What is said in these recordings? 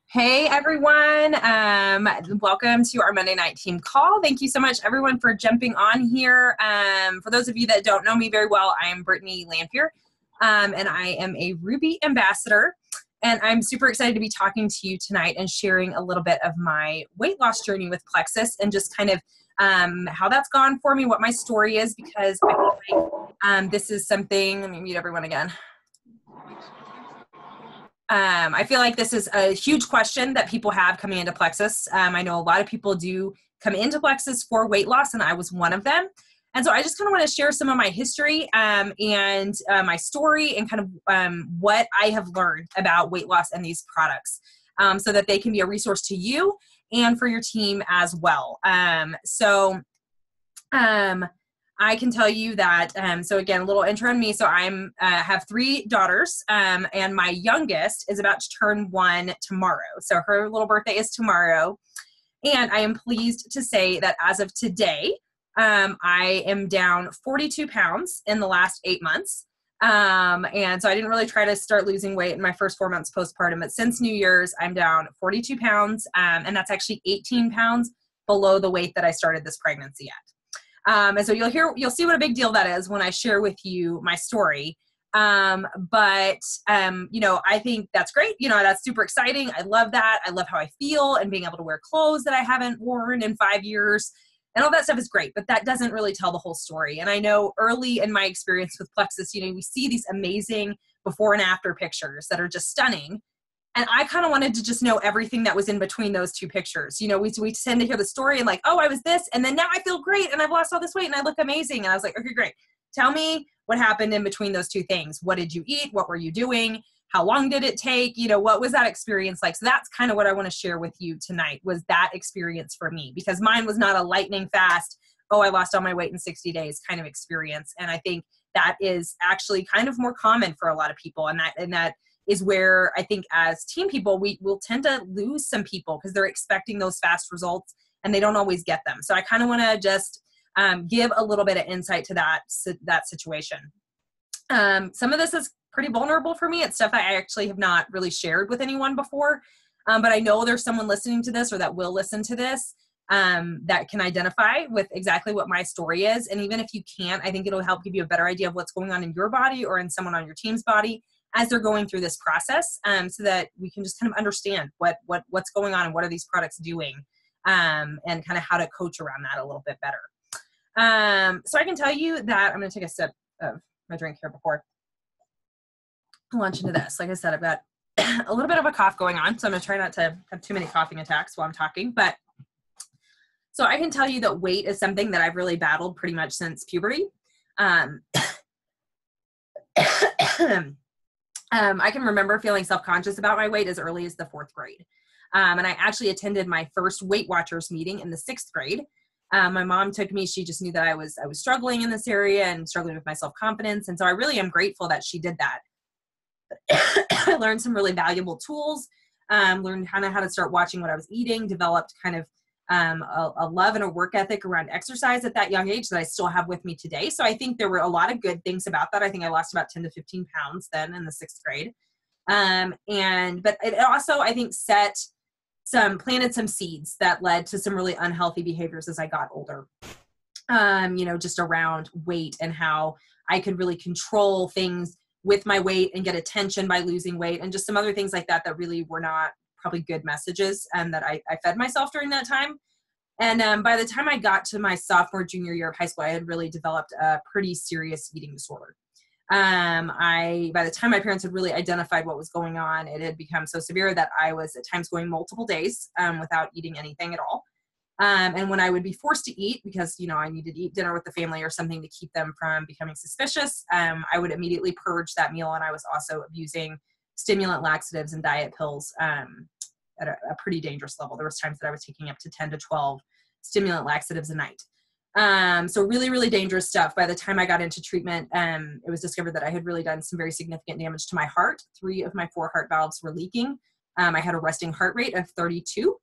Hey everyone, welcome to our Monday night team call. Thank you so much everyone for jumping on here. For those of you that don't know me very well, I am Brittany Lanphier, and I am a Ruby ambassador. And I'm super excited to be talking to you tonight and sharing a little bit of my weight loss journey with Plexus and just kind of how that's gone for me, what my story is, because I feel like this is something, let me mute everyone again. I feel like this is a huge question that people have coming into Plexus. I know a lot of people do come into Plexus for weight loss, and I was one of them. And so I just kind of want to share some of my history and my story and kind of what I have learned about weight loss and these products so that they can be a resource to you and for your team as well. I can tell you that, so again, a little intro on me. So I'm have three daughters, and my youngest is about to turn 1 tomorrow. So her little birthday is tomorrow. And I am pleased to say that as of today, I am down 42 pounds in the last 8 months. And so I didn't really try to start losing weight in my first 4 months postpartum, but since New Year's, I'm down 42 pounds, and that's actually 18 pounds below the weight that I started this pregnancy at. And so you'll see what a big deal that is when I share with you my story. I think that's great. That's super exciting. I love that. I love how I feel and being able to wear clothes that I haven't worn in 5 years and all that stuff is great, but that doesn't really tell the whole story. And I know early in my experience with Plexus, we see these amazing before and after pictures that are just stunning. And I kind of wanted to just know everything that was in between those two pictures. We tend to hear the story and like, oh, I was this, and then now I feel great, and I've lost all this weight, and I look amazing. And I was like, okay, great. Tell me what happened in between those two things. What did you eat? What were you doing? How long did it take? What was that experience like? So that's kind of what I want to share with you tonight, was that experience for me, because mine was not a lightning fast, oh, I lost all my weight in 60 days kind of experience. And I think that is actually kind of more common for a lot of people. And that is where I think as team people, we will tend to lose some people because they're expecting those fast results and they don't always get them. So I kind of want to just give a little bit of insight to that situation. Some of this is pretty vulnerable for me. It's stuff that I actually have not really shared with anyone before. But I know there's someone listening to this or that will listen to this that can identify with exactly what my story is. And even if you can't, I think it'll help give you a better idea of what's going on in your body or in someone on your team's body as they're going through this process, so that we can just kind of understand what's going on and what are these products doing, and kind of how to coach around that a little bit better. So I can tell you that I'm going to take a sip of my drink here before I launch into this. Like I said, I've got a little bit of a cough going on, so I'm going to try not to have too many coughing attacks while I'm talking. But so I can tell you that weight is something that I've really battled pretty much since puberty. I can remember feeling self-conscious about my weight as early as the 4th grade. And I actually attended my first Weight Watchers meeting in the 6th grade. My mom took me, she just knew that I was struggling in this area and struggling with my self-confidence. And so I really am grateful that she did that. I learned some really valuable tools, learned kind of how to start watching what I was eating, developed kind of a love and a work ethic around exercise at that young age that I still have with me today. So I think there were a lot of good things about that. I think I lost about 10 to 15 pounds then in the 6th grade. But it also, I think, planted some seeds that led to some really unhealthy behaviors as I got older. Just around weight and how I could really control things with my weight and get attention by losing weight, and just some other things like that that really were not probably good messages that I fed myself during that time. And by the time I got to my sophomore, junior year of high school, I had really developed a pretty serious eating disorder. By the time my parents had really identified what was going on, it had become so severe that I was at times going multiple days without eating anything at all. And when I would be forced to eat, because, I needed to eat dinner with the family or something to keep them from becoming suspicious, I would immediately purge that meal. And I was also abusing stimulant laxatives and diet pills at a pretty dangerous level. There was times that I was taking up to 10 to 12 stimulant laxatives a night. So really, really dangerous stuff. By the time I got into treatment, it was discovered that I had really done some very significant damage to my heart. 3 of my 4 heart valves were leaking. I had a resting heart rate of 32.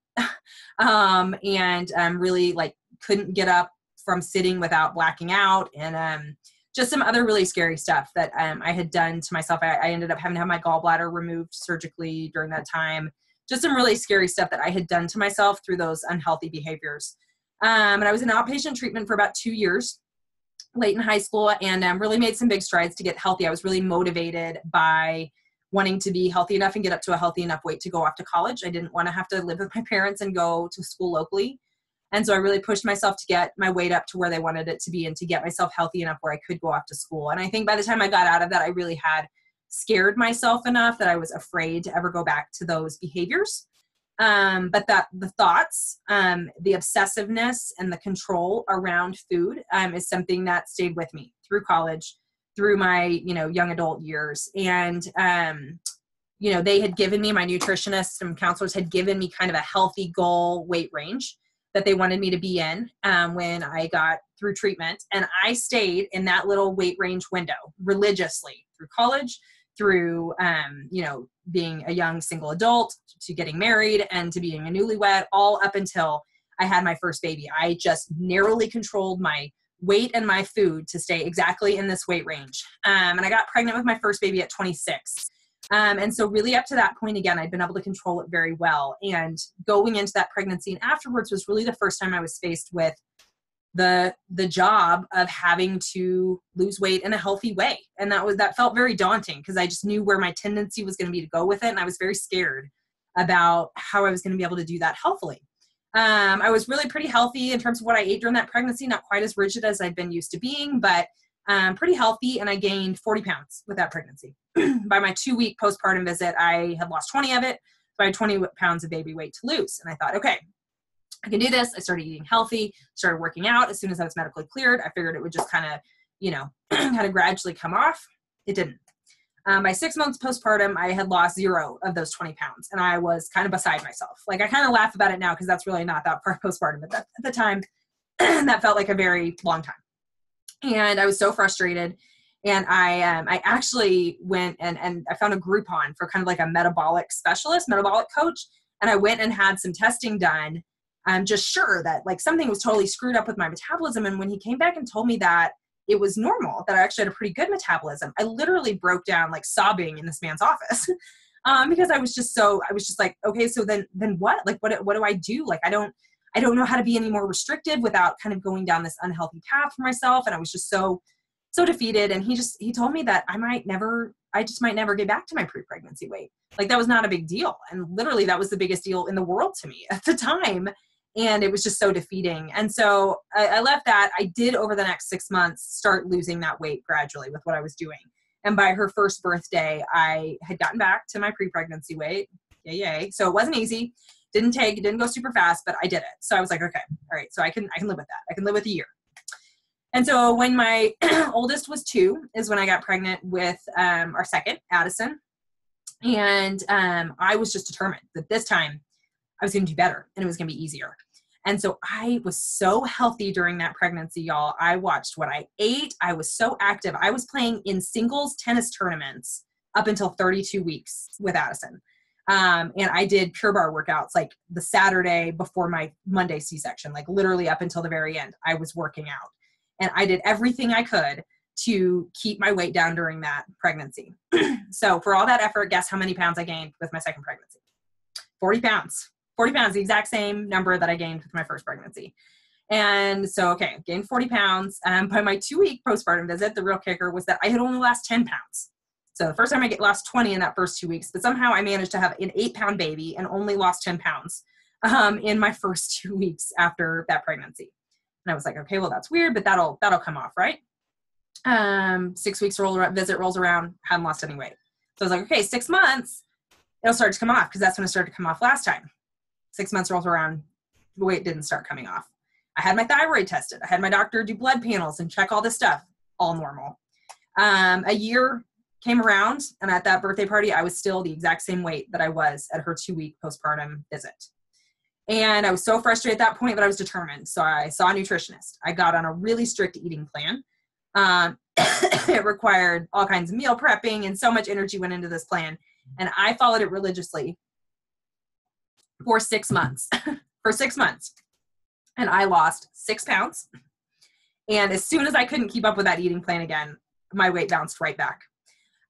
And really couldn't get up from sitting without blacking out, and just some other really scary stuff that I had done to myself. I ended up having to have my gallbladder removed surgically during that time. just some really scary stuff that I had done to myself through those unhealthy behaviors. And I was in outpatient treatment for about 2 years, late in high school, and really made some big strides to get healthy. I was really motivated by wanting to be healthy enough and get up to a healthy enough weight to go off to college. I didn't want to have to live with my parents and go to school locally. And so I really pushed myself to get my weight up to where they wanted it to be and to get myself healthy enough where I could go off to school. And I think by the time I got out of that, I really had scared myself enough that I was afraid to ever go back to those behaviors. But that the thoughts, the obsessiveness and the control around food is something that stayed with me through college, through my, young adult years. And, they had given me, my nutritionists and counselors had given me kind of a healthy goal weight range that they wanted me to be in when I got through treatment. And I stayed in that little weight range window religiously through college, through, being a young single adult, to getting married, and to being a newlywed, all up until I had my first baby. I just narrowly controlled my weight and my food to stay exactly in this weight range. And I got pregnant with my first baby at 26. And so really up to that point, again, I'd been able to control it very well. And going into that pregnancy and afterwards was really the first time I was faced with the job of having to lose weight in a healthy way. And that felt very daunting because I just knew where my tendency was going to be to go with it. And I was very scared about how I was going to be able to do that healthily. I was really pretty healthy in terms of what I ate during that pregnancy, not quite as rigid as I'd been used to being, but pretty healthy. And I gained 40 pounds with that pregnancy. By my 2-week postpartum visit, I had lost 20 of it. So I had 20 pounds of baby weight to lose. And I thought, okay, I can do this. I started eating healthy, started working out. As soon as I was medically cleared, I figured it would just kind of gradually come off. It didn't. By 6 months postpartum, I had lost 0 of those 20 pounds. And I was kind of beside myself. Like, I kind of laugh about it now because that's really not that far postpartum. But at the time, that felt like a very long time. And I was so frustrated. And I actually went and I found a Groupon for kind of like a metabolic coach. And I went and had some testing done. I'm just sure that like something was totally screwed up with my metabolism. And when he came back and told me that it was normal, that I actually had a pretty good metabolism, I literally broke down like sobbing in this man's office because I was just like, okay, so then what? Like, what do I do? Like, I don't know how to be any more restrictive without kind of going down this unhealthy path for myself. And I was just so defeated. And he told me that I just might never get back to my pre-pregnancy weight. Like, that was not a big deal. And literally that was the biggest deal in the world to me at the time. And it was just so defeating. And so I left that. I did over the next 6 months start losing that weight gradually with what I was doing. And by her first birthday, I had gotten back to my pre-pregnancy weight. Yay. So it wasn't easy. It didn't go super fast, but I did it. So I was like, okay, all right. So I can live with that. I can live with a year. And so when my oldest was 2 is when I got pregnant with our second, Addison. And I was just determined that this time I was going to do better and it was going to be easier. And so I was so healthy during that pregnancy, y'all. I watched what I ate. I was so active. I was playing in singles tennis tournaments up until 32 weeks with Addison. And I did Pure Barre workouts like the Saturday before my Monday C-section, like literally up until the very end, I was working out. And I did everything I could to keep my weight down during that pregnancy. So for all that effort, guess how many pounds I gained with my second pregnancy? 40 pounds. 40 pounds, the exact same number that I gained with my first pregnancy. And so, okay, gained 40 pounds. By my 2-week postpartum visit, the real kicker was that I had only lost 10 pounds. So the first time I lost 20 in that first 2 weeks, but somehow I managed to have an 8-pound baby and only lost 10 pounds in my first 2 weeks after that pregnancy. And I was like, okay, well, that's weird, but that'll come off, right? 6 weeks visit rolls around, hadn't lost any weight. So I was like, okay, 6 months, it'll start to come off because that's when it started to come off last time. 6 months rolls around, the weight didn't start coming off. I had my thyroid tested. I had my doctor do blood panels and check all this stuff, all normal. A year came around, and at that birthday party, I was still the exact same weight that I was at her 2-week postpartum visit. And I was so frustrated at that point, but I was determined. So I saw a nutritionist. I got on a really strict eating plan. It required all kinds of meal prepping, and so much energy went into this plan. And I followed it religiously for 6 months. For 6 months. And I lost 6 pounds. And as soon as I couldn't keep up with that eating plan again, my weight bounced right back.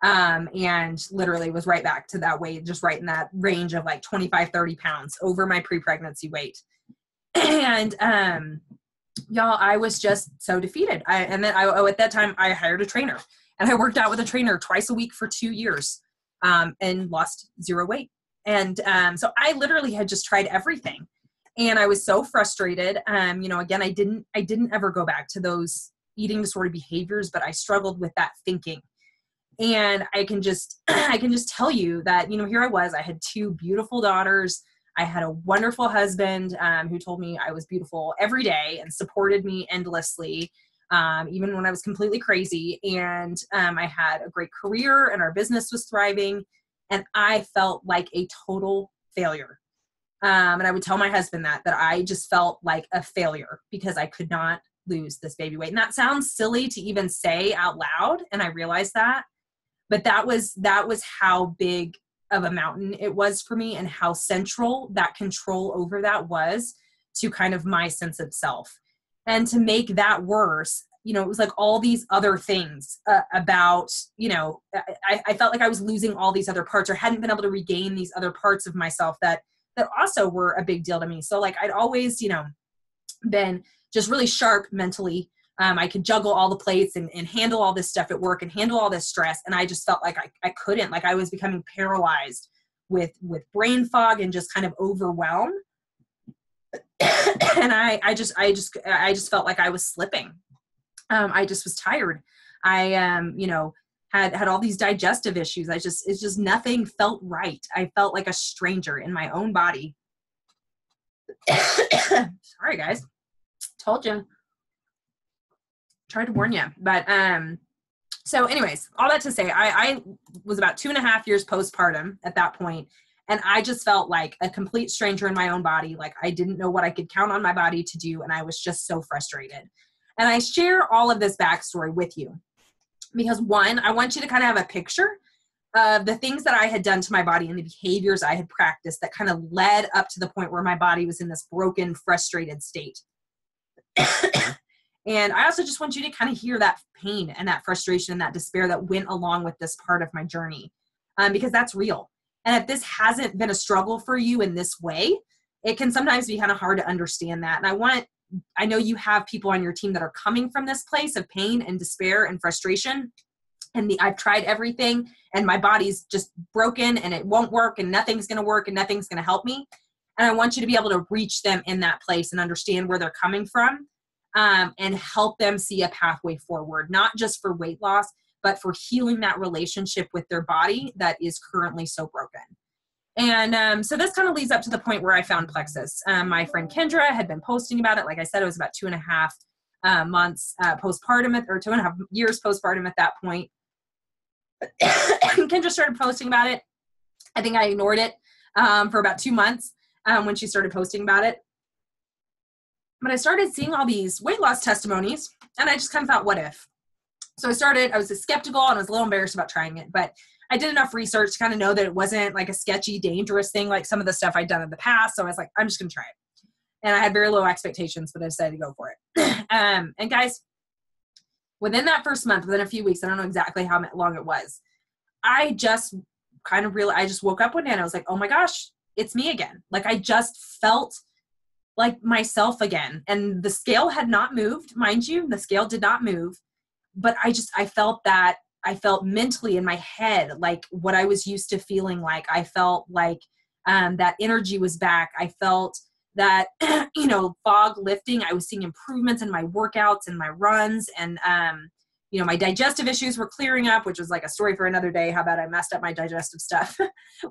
And literally was right back to that weight, just right in that range of like 25, 30 pounds over my pre-pregnancy weight. And, y'all, I was just so defeated. At that time I hired a trainer, and I worked out with a trainer twice a week for 2 years, and lost 0 weight. And, so I literally had just tried everything, and I was so frustrated. Again, I didn't ever go back to those eating disorder behaviors, but I struggled with that thinking. And I can just tell you that, here I was, I had 2 beautiful daughters. I had a wonderful husband, who told me I was beautiful every day and supported me endlessly, even when I was completely crazy. And, I had a great career, and our business was thriving, and I felt like a total failure. And I would tell my husband that I just felt like a failure because I could not lose this baby weight. And that sounds silly to even say out loud, and I realized that. But that was how big of a mountain it was for me, and how central that control over that was to kind of my sense of self. And to make that worse, it was like all these other things about, I felt like I was losing all these other parts, or hadn't been able to regain these other parts of myself that also were a big deal to me. So like I'd always, been just really sharp mentally. I could juggle all the plates and handle all this stuff at work and handle all this stress. And I just felt like I couldn't, like I was becoming paralyzed with brain fog and just kind of overwhelmed. And I just felt like I was slipping. I just was tired. I, had all these digestive issues. It's just nothing felt right. I felt like a stranger in my own body. Sorry guys, told you. Tried to warn you. But so anyways, all that to say, I was about 2.5 years postpartum at that point, and I just felt like a complete stranger in my own body. Like I didn't know what I could count on my body to do, and I was just so frustrated. And I share all of this backstory with you because, one, I want you to kind of have a picture of the things that I had done to my body and the behaviors I had practiced that kind of led up to the point where my body was in this broken, frustrated state. And I also just want you to kind of hear that pain and that frustration and that despair that went along with this part of my journey, because that's real. And if this hasn't been a struggle for you in this way, it can sometimes be kind of hard to understand that. And I know you have people on your team that are coming from this place of pain and despair and frustration. And I've tried everything, and my body's just broken, and it won't work, and nothing's going to work, and nothing's going to help me. And I want you to be able to reach them in that place and understand where they're coming from. And help them see a pathway forward, not just for weight loss, but for healing that relationship with their body that is currently so broken. And so this kind of leads up to the point where I found Plexus. My friend Kendra had been posting about it. Like I said, it was about 2.5 months postpartum, or 2.5 years postpartum at that point. Kendra started posting about it. I think I ignored it for about 2 months when she started posting about it. But I started seeing all these weight loss testimonies, and I just kind of thought, what if? So I was skeptical, and I was a little embarrassed about trying it, but I did enough research to kind of know that it wasn't like a sketchy, dangerous thing like some of the stuff I'd done in the past. So I was like, I'm just going to try it. And I had very low expectations, but I decided to go for it. And guys, within that first month, within a few weeks, I don't know exactly how long it was, I just kind of realized, I just woke up one day and I was like, oh my gosh, it's me again. Like I just felt like myself again. And the scale had not moved, mind you, the scale did not move, but I felt mentally in my head, like what I was used to feeling like. I felt like that energy was back. I felt that, fog lifting. I was seeing improvements in my workouts and my runs, and, my digestive issues were clearing up, which was like a story for another day, how bad I messed up my digestive stuff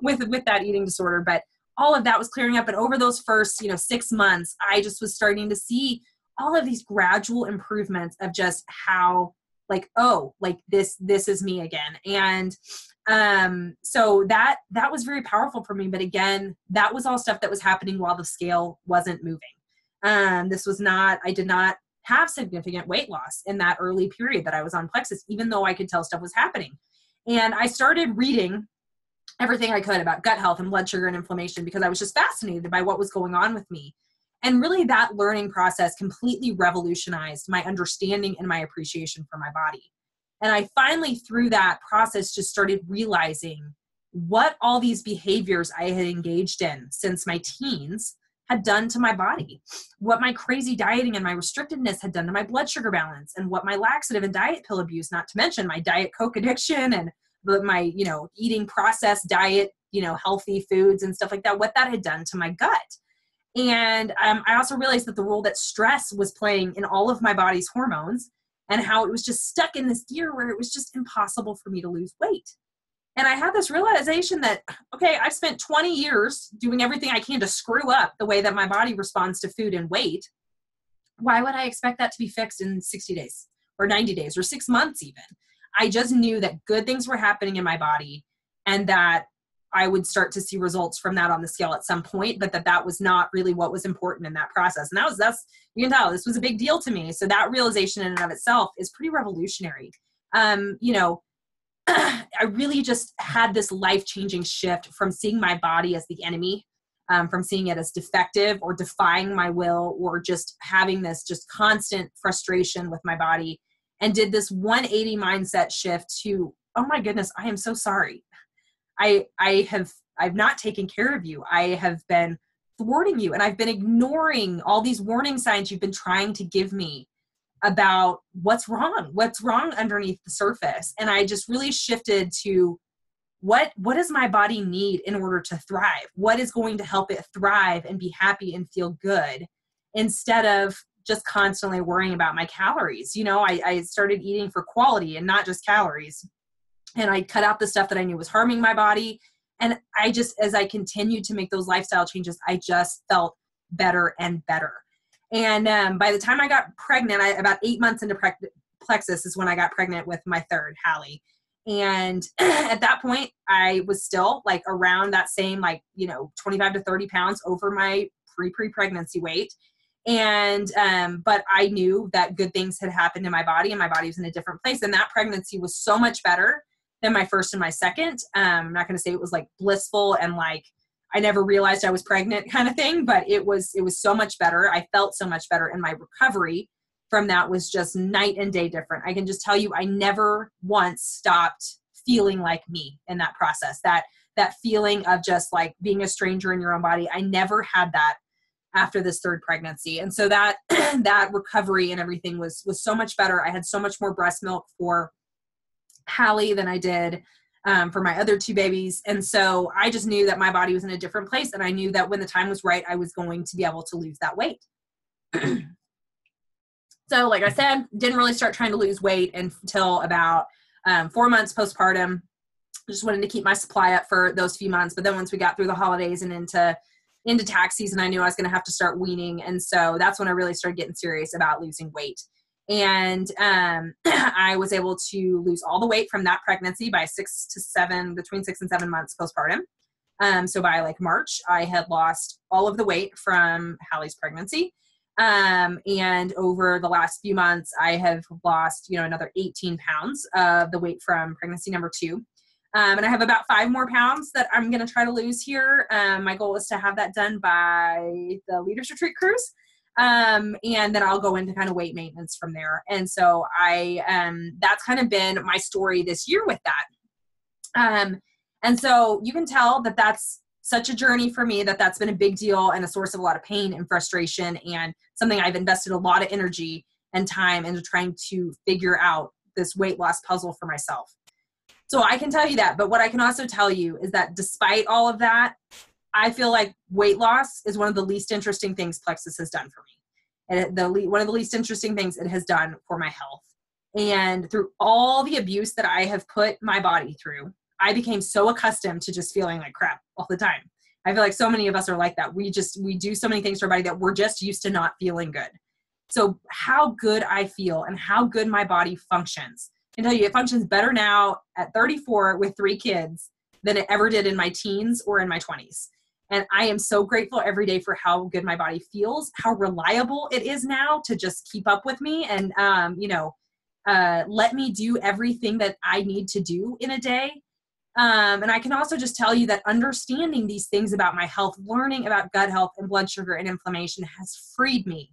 with that eating disorder. But all of that was clearing up. And over those first, 6 months, I just was starting to see all of these gradual improvements of just how like, oh, like this is me again. And so that was very powerful for me. But again, that was all stuff that was happening while the scale wasn't moving. I did not have significant weight loss in that early period that I was on Plexus, even though I could tell stuff was happening. And I started reading everything I could about gut health and blood sugar and inflammation because I was just fascinated by what was going on with me. And really that learning process completely revolutionized my understanding and my appreciation for my body. And I finally, through that process, just started realizing what all these behaviors I had engaged in since my teens had done to my body, what my crazy dieting and my restrictiveness had done to my blood sugar balance, and what my laxative and diet pill abuse, not to mention my Diet Coke addiction and my, eating processed diet, healthy foods and stuff like that, what that had done to my gut. And I also realized that the role that stress was playing in all of my body's hormones, and how it was just stuck in this gear where it was just impossible for me to lose weight. And I had this realization that, okay, I've spent 20 years doing everything I can to screw up the way that my body responds to food and weight. Why would I expect that to be fixed in 60 days or 90 days or 6 months even? I just knew that good things were happening in my body, and that I would start to see results from that on the scale at some point, but that was not really what was important in that process. And that's, you can tell this was a big deal to me. So that realization in and of itself is pretty revolutionary. I really just had this life-changing shift from seeing my body as the enemy, from seeing it as defective or defying my will, or just having this just constant frustration with my body, and did this 180 mindset shift to, oh my goodness, I am so sorry. I've not taken care of you. I have been thwarting you, and I've been ignoring all these warning signs you've been trying to give me about what's wrong underneath the surface. And I just really shifted to what does my body need in order to thrive? What is going to help it thrive and be happy and feel good, instead of just constantly worrying about my calories. I started eating for quality and not just calories. And I cut out the stuff that I knew was harming my body. And as I continued to make those lifestyle changes, I just felt better and better. And by the time I got pregnant, about 8 months into Plexus is when I got pregnant with my third, Hallie. And at that point, I was still like around that same, 25 to 30 pounds over my pre-pregnancy weight. And, but I knew that good things had happened in my body, and my body was in a different place. And that pregnancy was so much better than my first and my second. I'm not going to say it was like blissful and like I never realized I was pregnant kind of thing, but it was so much better. I felt so much better, and my recovery from that was just night and day different. I can just tell you, I never once stopped feeling like me in that process. That feeling of just like being a stranger in your own body, I never had that after this third pregnancy. And so that that recovery and everything was so much better. I had so much more breast milk for Hallie than I did for my other two babies. And so I just knew that my body was in a different place. And I knew that when the time was right, I was going to be able to lose that weight. So like I said, didn't really start trying to lose weight until about 4 months postpartum. Just wanted to keep my supply up for those few months. But then once we got through the holidays and into tax season, I knew I was going to have to start weaning. And so that's when I really started getting serious about losing weight. And I was able to lose all the weight from that pregnancy by between 6 and 7 months postpartum. So by like March, I had lost all of the weight from Hallie's pregnancy. And over the last few months, I have lost, another 18 pounds of the weight from pregnancy number 2. And I have about 5 more pounds that I'm going to try to lose here. My goal is to have that done by the Leaders Retreat cruise. And then I'll go into kind of weight maintenance from there. And so that's kind of been my story this year with that. And so you can tell that that's such a journey for me, that's been a big deal and a source of a lot of pain and frustration, and something I've invested a lot of energy and time into trying to figure out this weight loss puzzle for myself. So I can tell you that, but what I can also tell you is that despite all of that, I feel like weight loss is one of the least interesting things Plexus has done for me. And one of the least interesting things it has done for my health. And through all the abuse that I have put my body through, I became so accustomed to just feeling like crap all the time. I feel like so many of us are like that. We do so many things to our body that we're just used to not feeling good. So how good I feel and how good my body functions. I can tell you, it functions better now at 34 with 3 kids than it ever did in my teens or in my 20s. And I am so grateful every day for how good my body feels, how reliable it is now to just keep up with me and, let me do everything that I need to do in a day. And I can also just tell you that understanding these things about my health, learning about gut health and blood sugar and inflammation has freed me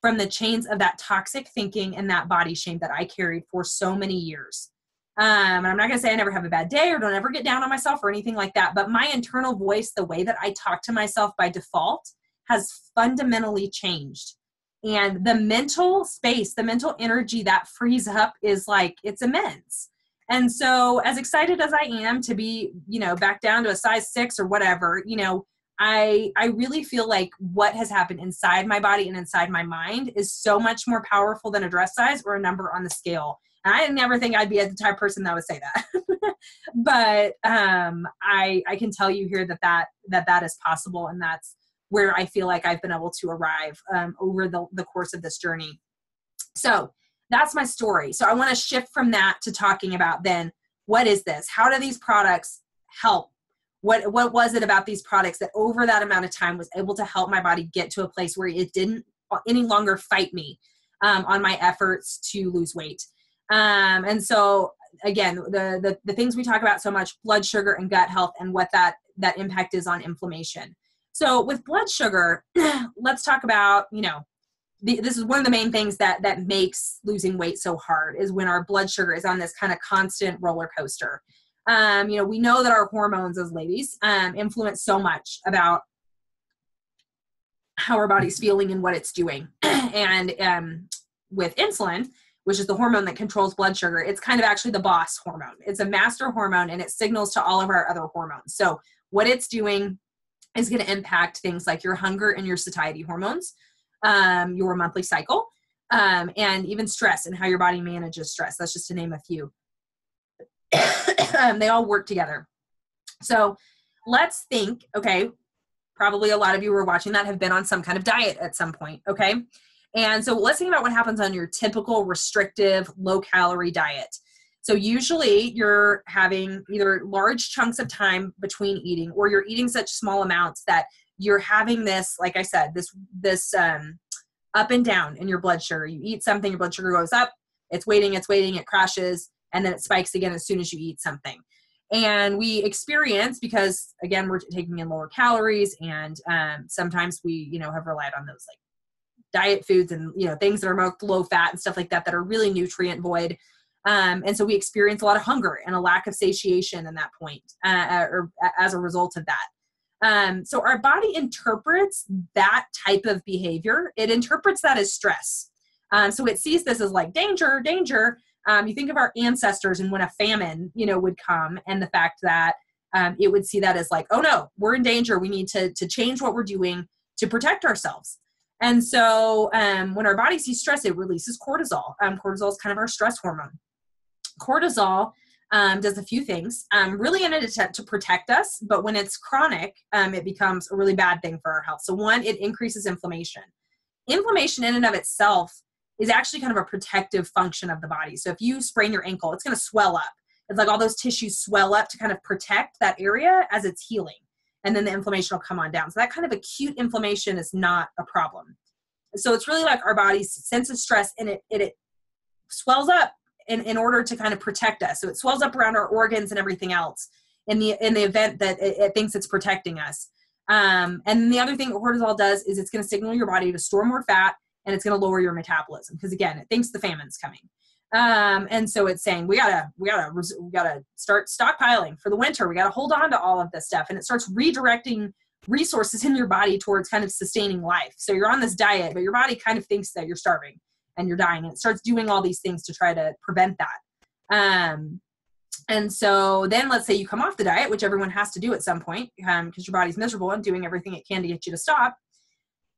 from the chains of that toxic thinking and that body shame that I carried for so many years. And I'm not going to say I never have a bad day or don't ever get down on myself or anything like that. But my internal voice, the way that I talk to myself by default, has fundamentally changed. And the mental space, the mental energy that frees up is like, it's immense. And so as excited as I am to be, back down to a size 6 or whatever, I really feel like what has happened inside my body and inside my mind is so much more powerful than a dress size or a number on the scale. And I never think I'd be the type of person that would say that. But I can tell you here that is possible. And that's where I feel like I've been able to arrive over the course of this journey. So that's my story. So I want to shift from that to talking about then, what is this? How do these products help? What was it about these products that over that amount of time was able to help my body get to a place where it didn't any longer fight me on my efforts to lose weight? And so again, the things we talk about so much, blood sugar and gut health, and what that impact is on inflammation. So with blood sugar, let's talk about, this is one of the main things that makes losing weight so hard, is when our blood sugar is on this kind of constant roller coaster. We know that our hormones as ladies influence so much about how our body's feeling and what it's doing. And with insulin, which is the hormone that controls blood sugar, it's kind of actually the boss hormone. It's a master hormone, and it signals to all of our other hormones. So what it's doing is going to impact things like your hunger and your satiety hormones, your monthly cycle, and even stress and how your body manages stress. That's just to name a few. They all work together. So let's think, okay, probably a lot of you who are watching that have been on some kind of diet at some point, okay? And so let's think about what happens on your typical restrictive, low-calorie diet. So usually you're having either large chunks of time between eating, or you're eating such small amounts that you're having this, like I said, this up and down in your blood sugar. You eat something, your blood sugar goes up, it's waiting, it crashes, and then it spikes again as soon as you eat something. And we experience, because again, we're taking in lower calories, and sometimes we, have relied on those like diet foods and, things that are low fat and stuff like that are really nutrient void. And so we experience a lot of hunger and a lack of satiation in that point, or as a result of that. So our body interprets that type of behavior. It interprets that as stress. So it sees this as like danger, danger. You think of our ancestors and when a famine, would come, and the fact that it would see that as like, oh no, we're in danger. We need to change what we're doing to protect ourselves. And so when our body sees stress, it releases cortisol. Cortisol is kind of our stress hormone. Cortisol does a few things, really in an attempt to protect us, but when it's chronic, it becomes a really bad thing for our health. So one, it increases inflammation. Inflammation in and of itself is actually kind of a protective function of the body. So if you sprain your ankle, it's going to swell up. It's like all those tissues swell up to kind of protect that area as it's healing. And then the inflammation will come on down. So that kind of acute inflammation is not a problem. So it's really like our body's sense of stress, and it swells up in order to kind of protect us. So it swells up around our organs and everything else in the event that it thinks it's protecting us. And the other thing cortisol does is it's going to signal your body to store more fat, and it's going to lower your metabolism, because again, it thinks the famine's coming. And so it's saying we gotta start stockpiling for the winter. We gotta hold on to all of this stuff, and it starts redirecting resources in your body towards kind of sustaining life. So you're on this diet, but your body kind of thinks that you're starving and you're dying, and it starts doing all these things to try to prevent that. And so then let's say you come off the diet, which everyone has to do at some point, because your body's miserable and doing everything it can to get you to stop.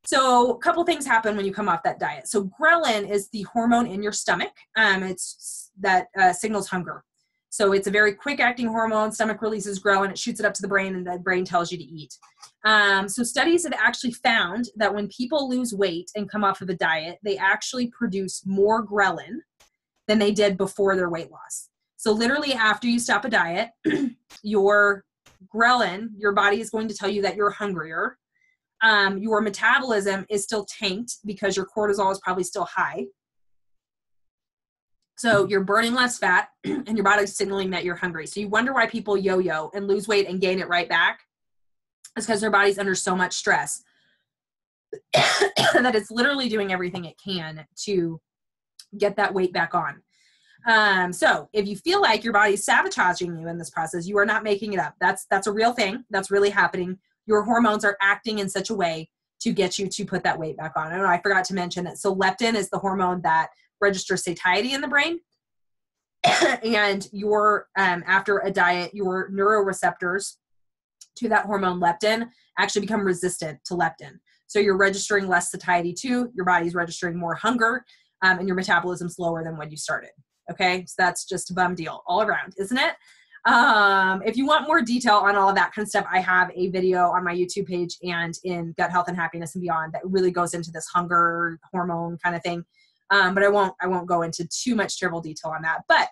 So a couple things happen when you come off that diet. So ghrelin is the hormone in your stomach. It's that signals hunger. So it's a very quick acting hormone. Stomach releases ghrelin, it shoots it up to the brain, and the brain tells you to eat. So studies have actually found that when people lose weight and come off of a diet, they actually produce more ghrelin than they did before their weight loss. So literally after you stop a diet, your ghrelin, your body is going to tell you that you're hungrier. Your metabolism is still tanked because your cortisol is probably still high. So you're burning less fat, and your body's signaling that you're hungry. So you wonder why people yo-yo and lose weight and gain it right back. It's because their body's under so much stress. that it's literally doing everything it can to get that weight back on. So if you feel like your body's sabotaging you in this process, you are not making it up. That's a real thing. That's really happening. Your hormones are acting in such a way to get you to put that weight back on. I forgot to mention that. So leptin is the hormone that registers satiety in the brain. And your, after a diet, your neuroreceptors to that hormone leptin actually become resistant to leptin. So you're registering less satiety too. Your body's registering more hunger, and your metabolism's lower than when you started. Okay. So that's just a bum deal all around, isn't it? If you want more detail on all of that kind of stuff, I have a video on my YouTube page and in Gut Health and Happiness and Beyond that really goes into this hunger hormone kind of thing. But I won't go into too much terrible detail on that. But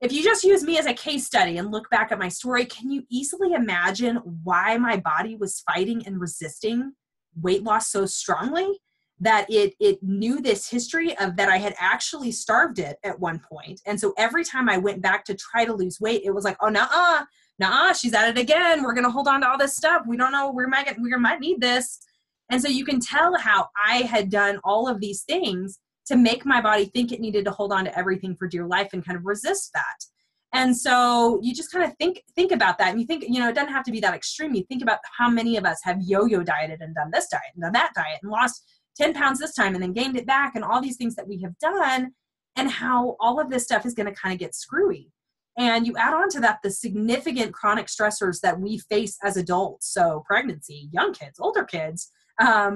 if you just use me as a case study and look back at my story, can you easily imagine why my body was fighting and resisting weight loss so strongly? That it knew this history of that I had actually starved it at one point. And so every time I went back to try to lose weight, it was like, oh, nuh-uh, she's at it again. We're going to hold on to all this stuff. We don't know, we might need this. And so you can tell how I had done all of these things to make my body think it needed to hold on to everything for dear life and kind of resist that. And so you just kind of think about that. And you think, it doesn't have to be that extreme. You think about how many of us have yo-yo dieted and done this diet and done that diet and lost 10 pounds this time and then gained it back, and all these things that we have done, and how all of this stuff is going to kind of get screwy. And you add on to that the significant chronic stressors that we face as adults. So pregnancy, young kids, older kids,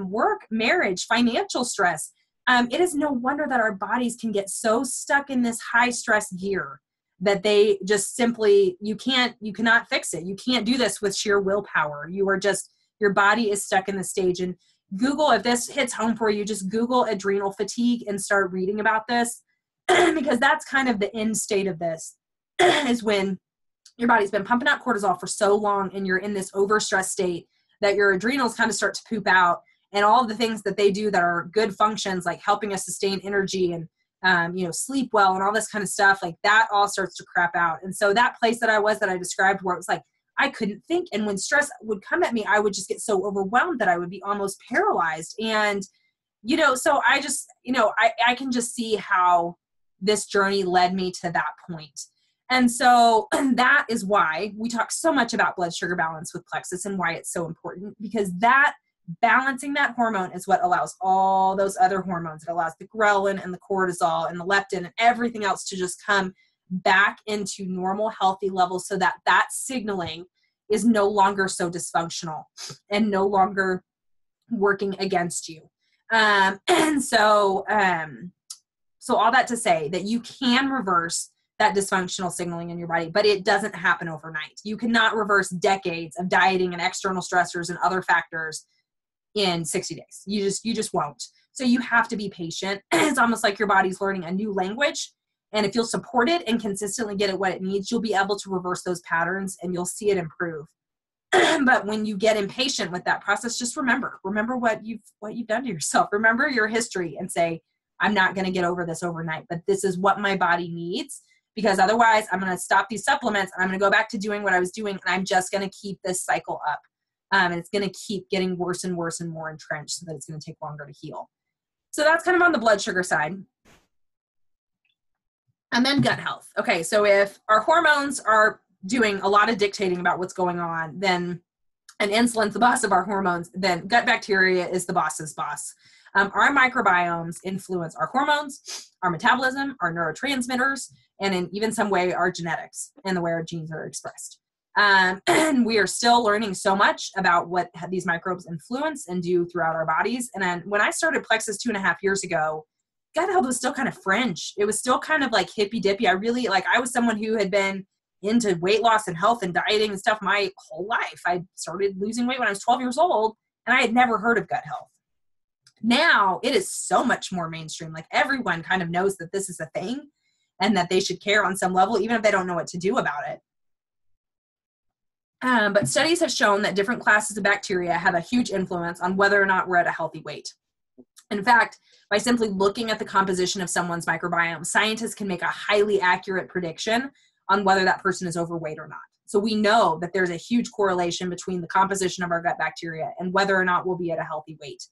work, marriage, financial stress. It is no wonder that our bodies can get so stuck in this high stress gear that they just simply, you cannot fix it. You can't do this with sheer willpower. Your body is stuck in the stage. And Google, if this hits home for you, just Google adrenal fatigue and start reading about this because that's kind of the end state of this is when your body's been pumping out cortisol for so long and you're in this overstress state that your adrenals kind of start to poop out, and all of the things that they do that are good functions like helping us sustain energy and sleep well and all this kind of stuff, like that all starts to crap out. And so that place that I described where it was like I couldn't think. And when stress would come at me, I would just get so overwhelmed that I would be almost paralyzed. And, so I just, I can just see how this journey led me to that point. And so that is why we talk so much about blood sugar balance with Plexus and why it's so important, because that balancing that hormone is what allows all those other hormones. It allows the ghrelin and the cortisol and the leptin and everything else to just come back into normal, healthy levels so that that signaling is no longer so dysfunctional and no longer working against you. So all that to say that you can reverse that dysfunctional signaling in your body, but it doesn't happen overnight. You cannot reverse decades of dieting and external stressors and other factors in 60 days. You just won't. So you have to be patient. It's almost like your body's learning a new language. And if you'll support it and consistently get it what it needs, you'll be able to reverse those patterns and you'll see it improve. But when you get impatient with that process, just remember what you've done to yourself. Remember your history and say, I'm not going to get over this overnight, but this is what my body needs, because otherwise I'm going to stop these supplements and I'm going to go back to doing what I was doing. And I'm just going to keep this cycle up. And it's going to keep getting worse and worse and more entrenched so that it's going to take longer to heal. So that's kind of on the blood sugar side. And then gut health. Okay, so if our hormones are doing a lot of dictating about what's going on, then, and insulin's the boss of our hormones, then gut bacteria is the boss's boss. Our microbiomes influence our hormones, our metabolism, our neurotransmitters, and in even some way our genetics and the way our genes are expressed. And we are still learning so much about what these microbes influence and do throughout our bodies. And then when I started Plexus 2.5 years ago, gut health was still kind of fringe. It was still kind of like hippy dippy. I was someone who had been into weight loss and health and dieting and stuff my whole life. I started losing weight when I was 12 years old and I had never heard of gut health. Now it is so much more mainstream. Like everyone kind of knows that this is a thing and that they should care on some level, even if they don't know what to do about it. But studies have shown that different classes of bacteria have a huge influence on whether or not we're at a healthy weight. In fact, by simply looking at the composition of someone's microbiome, scientists can make a highly accurate prediction on whether that person is overweight or not. So we know that there's a huge correlation between the composition of our gut bacteria and whether or not we'll be at a healthy weight.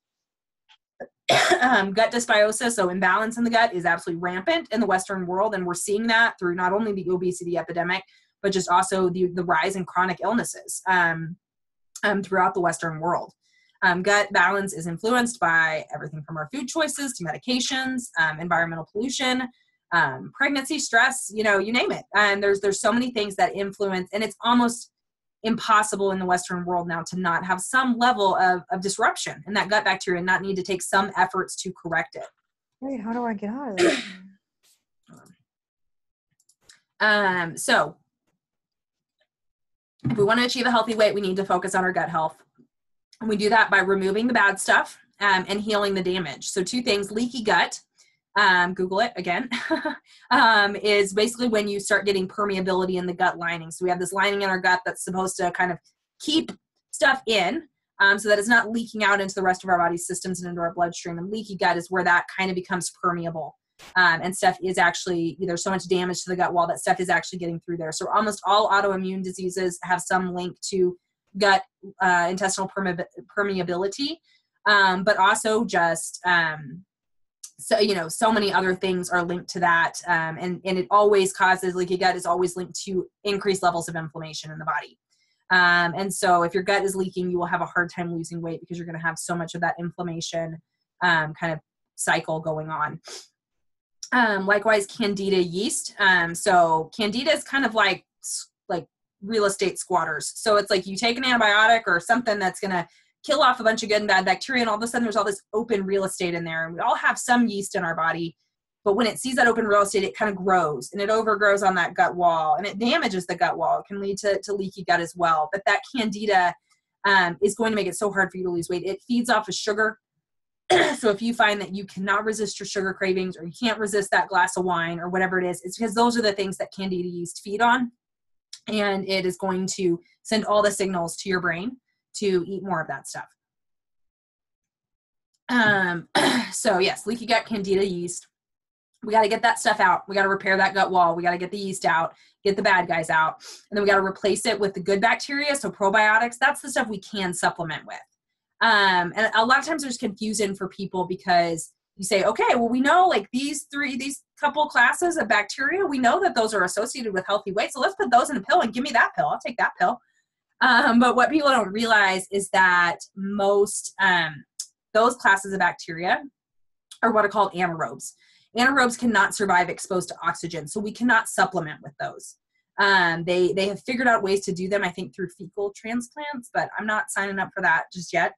Gut dysbiosis, so imbalance in the gut, is absolutely rampant in the Western world, and we're seeing that through not only the obesity epidemic, but just also the rise in chronic illnesses throughout the Western world. Gut balance is influenced by everything from our food choices to medications, environmental pollution, pregnancy, stress, you name it. And there's so many things that influence, and it's almost impossible in the Western world now to not have some level of disruption in that gut bacteria and not need to take some efforts to correct it. Wait, how do I get out of this? So if we want to achieve a healthy weight, we need to focus on our gut health. And we do that by removing the bad stuff and healing the damage. So 2 things: leaky gut, Google it again, is basically when you start getting permeability in the gut lining. So we have this lining in our gut that's supposed to kind of keep stuff in so that it's not leaking out into the rest of our body's systems and into our bloodstream. And leaky gut is where that kind of becomes permeable. And stuff is actually, there's so much damage to the gut wall that stuff is actually getting through there. So almost all autoimmune diseases have some link to gut intestinal permeability, but also just so many other things are linked to that, and it always causes, leaky gut is always linked to increased levels of inflammation in the body, and so if your gut is leaking, you will have a hard time losing weight because you're going to have so much of that inflammation kind of cycle going on. Likewise, candida yeast. So candida is kind of like real estate squatters. So it's like you take an antibiotic or something that's going to kill off a bunch of good and bad bacteria, and all of a sudden there's all this open real estate in there. And we all have some yeast in our body, but when it sees that open real estate, it kind of grows and it overgrows on that gut wall and it damages the gut wall. It can lead to leaky gut as well. But that candida is going to make it so hard for you to lose weight. It feeds off of sugar. So if you find that you cannot resist your sugar cravings, or you can't resist that glass of wine or whatever it is, it's because those are the things that candida yeast feed on. And it is going to send all the signals to your brain to eat more of that stuff. So yes, leaky gut, candida yeast. We got to get that stuff out. We got to repair that gut wall. We got to get the yeast out, get the bad guys out. And then we got to replace it with the good bacteria. So probiotics, that's the stuff we can supplement with. And a lot of times there's confusion for people because you say, okay, well, we know like these couple classes of bacteria, we know that those are associated with healthy weight. So let's put those in a pill and give me that pill. I'll take that pill. But what people don't realize is that most, those classes of bacteria are what are called anaerobes. Anaerobes cannot survive exposed to oxygen. So we cannot supplement with those. They have figured out ways to do them, I think, through fecal transplants, but I'm not signing up for that just yet.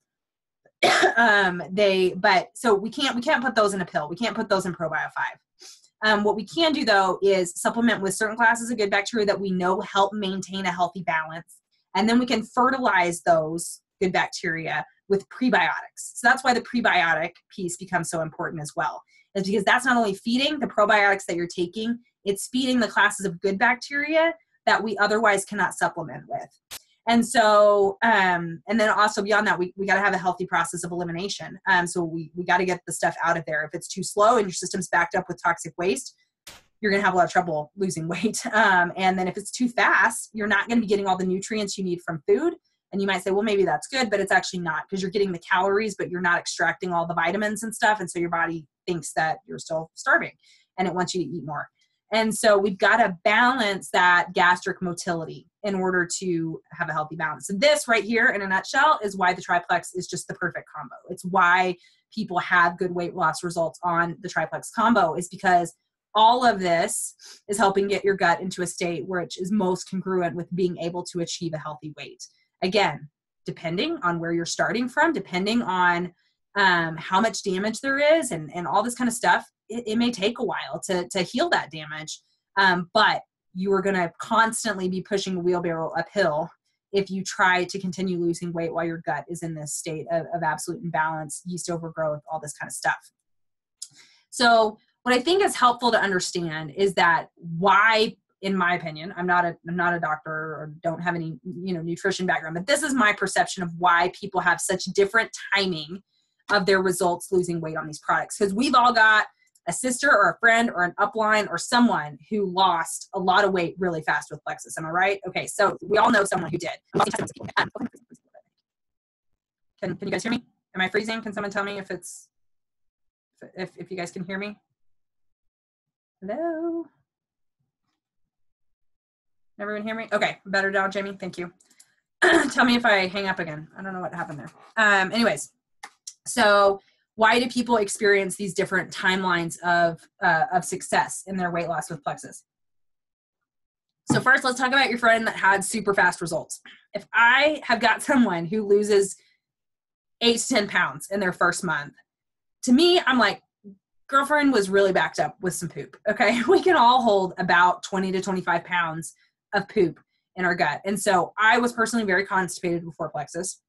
So we can't put those in a pill. We can't put those in Probio 5. What we can do though is supplement with certain classes of good bacteria that we know help maintain a healthy balance. And then we can fertilize those good bacteria with prebiotics. So that's why the prebiotic piece becomes so important as well. Is because that's not only feeding the probiotics that you're taking, it's feeding the classes of good bacteria that we otherwise cannot supplement with. And so, and then also beyond that, we got to have a healthy process of elimination. So we got to get the stuff out of there. If it's too slow and your system's backed up with toxic waste, you're going to have a lot of trouble losing weight. And then if it's too fast, you're not going to be getting all the nutrients you need from food. And you might say, well, maybe that's good, but it's actually not, because you're getting the calories, but you're not extracting all the vitamins and stuff. And so your body thinks that you're still starving and it wants you to eat more. And so we've got to balance that gastric motility in order to have a healthy balance. So this right here in a nutshell is why the triplex is just the perfect combo. It's why people have good weight loss results on the triplex combo, is because all of this is helping get your gut into a state which is most congruent with being able to achieve a healthy weight. Again, depending on where you're starting from, depending on how much damage there is and all this kind of stuff, it may take a while to heal that damage. But you are going to constantly be pushing a wheelbarrow uphill if you try to continue losing weight while your gut is in this state of absolute imbalance, yeast overgrowth, all this kind of stuff. So what I think is helpful to understand is that why, in my opinion, I'm not a doctor or don't have any, nutrition background, but this is my perception of why people have such different timing of their results losing weight on these products. Because we've all got a sister or a friend or an upline or someone who lost a lot of weight really fast with Plexus. Am I right? Okay, so we all know someone who did. Can you guys hear me? Am I freezing? Can someone tell me if it's if you guys can hear me. Hello? Everyone hear me? Okay, better now, Jamie. Thank you. Tell me if I hang up again. I don't know what happened there. Anyways, so why do people experience these different timelines of success in their weight loss with Plexus? So first, let's talk about your friend that had super fast results. If I have got someone who loses 8 to 10 pounds in their first month, to me, I'm like, girlfriend was really backed up with some poop. Okay. We can all hold about 20 to 25 pounds of poop in our gut. And so I was personally very constipated before Plexus.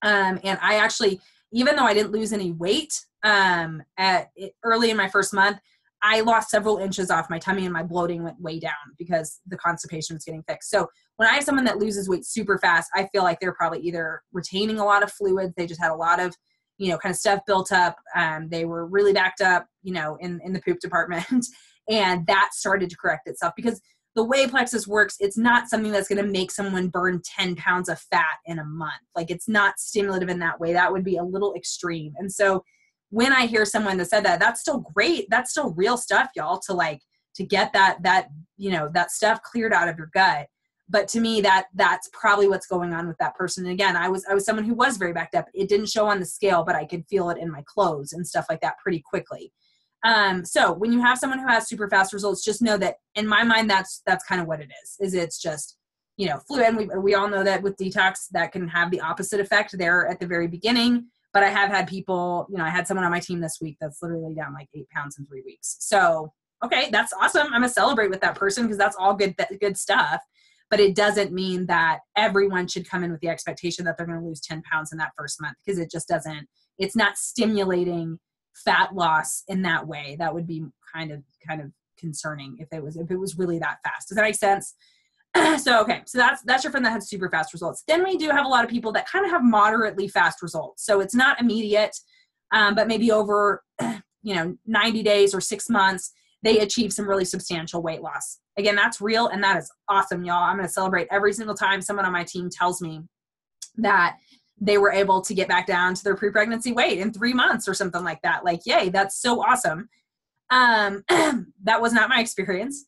And I actually, even though I didn't lose any weight early in my first month, I lost several inches off my tummy and my bloating went way down because the constipation was getting fixed. So when I have someone that loses weight super fast, I feel like they're probably either retaining a lot of fluids. They just had a lot of, kind of stuff built up. They were really backed up, in the poop department. And that started to correct itself because the way Plexus works, it's not something that's going to make someone burn 10 pounds of fat in a month. Like, it's not stimulative in that way. That would be a little extreme. And so when I hear someone that said that, that's still great. That's still real stuff, y'all, to get that stuff cleared out of your gut. But to me, that's probably what's going on with that person. And again, I was someone who was very backed up. It didn't show on the scale, but I could feel it in my clothes and stuff like that pretty quickly. So when you have someone who has super fast results, just know that in my mind, that's kind of what it is it's just, fluid. And we all know that with detox, that can have the opposite effect there at the very beginning. But I have had people, I had someone on my team this week that's literally down like 8 pounds in 3 weeks. So, okay, that's awesome. I'm gonna celebrate with that person because that's all good stuff. But it doesn't mean that everyone should come in with the expectation that they're going to lose 10 pounds in that first month, because it just doesn't, it's not stimulating fat loss in that way. That would be kind of concerning if it was really that fast. Does that make sense? So that's your friend that had super fast results. Then we do have a lot of people that kind of have moderately fast results. So it's not immediate, but maybe over, 90 days or 6 months, they achieve some really substantial weight loss. Again, that's real. And that is awesome, y'all. I'm going to celebrate every single time someone on my team tells me that they were able to get back down to their pre-pregnancy weight in 3 months or something like that. Like, yay, that's so awesome. That was not my experience.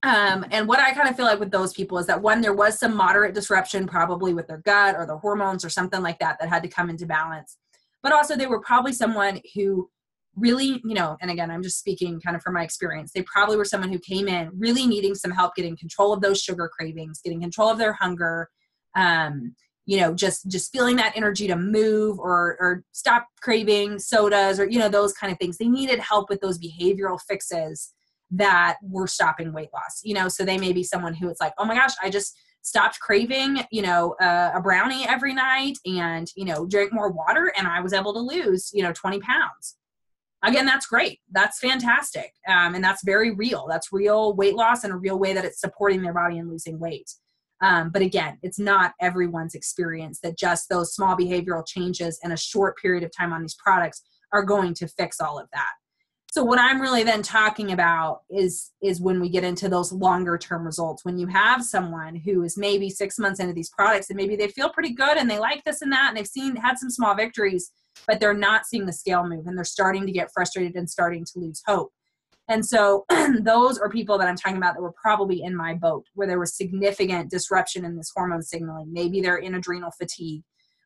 And what I kind of feel like with those people is that, one, there was some moderate disruption probably with their gut or their hormones or something like that had to come into balance. But also they were probably someone who really, and again, I'm just speaking kind of from my experience, they probably were someone who came in really needing some help getting control of those sugar cravings, getting control of their hunger, just feeling that energy to move or stop craving sodas or, those kind of things. They needed help with those behavioral fixes that were stopping weight loss, so they may be someone who it's like, oh my gosh, I just stopped craving, a brownie every night and, drank more water and I was able to lose, 20 pounds. Again, that's great. That's fantastic. And that's very real. That's real weight loss and a real way that it's supporting their body and losing weight. But again, it's not everyone's experience that just those small behavioral changes in a short period of time on these products are going to fix all of that. So what I'm really then talking about is when we get into those longer term results, when you have someone who is maybe 6 months into these products and maybe they feel pretty good and they like this and that and they've had some small victories, but they're not seeing the scale move and they're starting to get frustrated and starting to lose hope. And so those are people that I'm talking about that were probably in my boat, where there was significant disruption in this hormone signaling. Maybe they're in adrenal fatigue.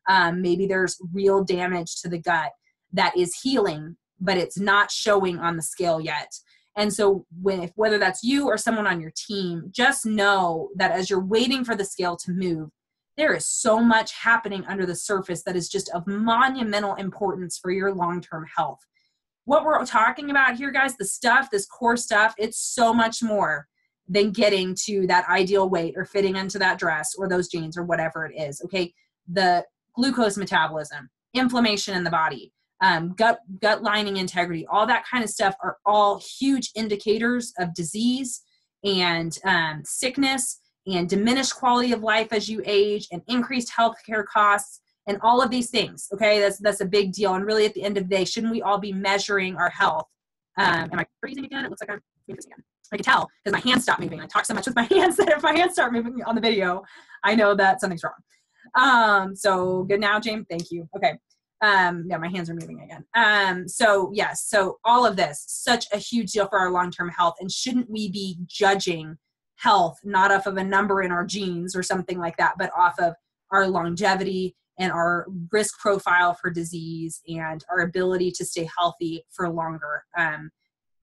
Maybe there's real damage to the gut that is healing, but it's not showing on the scale yet. And so whether that's you or someone on your team, just know that as you're waiting for the scale to move, there is so much happening under the surface that is just of monumental importance for your long-term health. What we're talking about here, guys, this core stuff, it's so much more than getting to that ideal weight or fitting into that dress or those jeans or whatever it is, okay? The glucose metabolism, inflammation in the body, gut lining integrity, all that kind of stuff are all huge indicators of disease and sickness and diminished quality of life as you age and increased healthcare costs and all of these things. Okay, that's a big deal. And really, at the end of the day, shouldn't we all be measuring our health? Am I freezing again? It looks like I'm freezing again. I can tell because my hands stopped moving. I talk so much with my hands that if my hands start moving on the video, I know that something's wrong. So good now, James. Thank you. Okay. Yeah, my hands are moving again. So yes, so all of this, such a huge deal for our long-term health. And shouldn't we be judging health, not off of a number in our genes or something like that, but off of our longevity and our risk profile for disease and our ability to stay healthy for longer.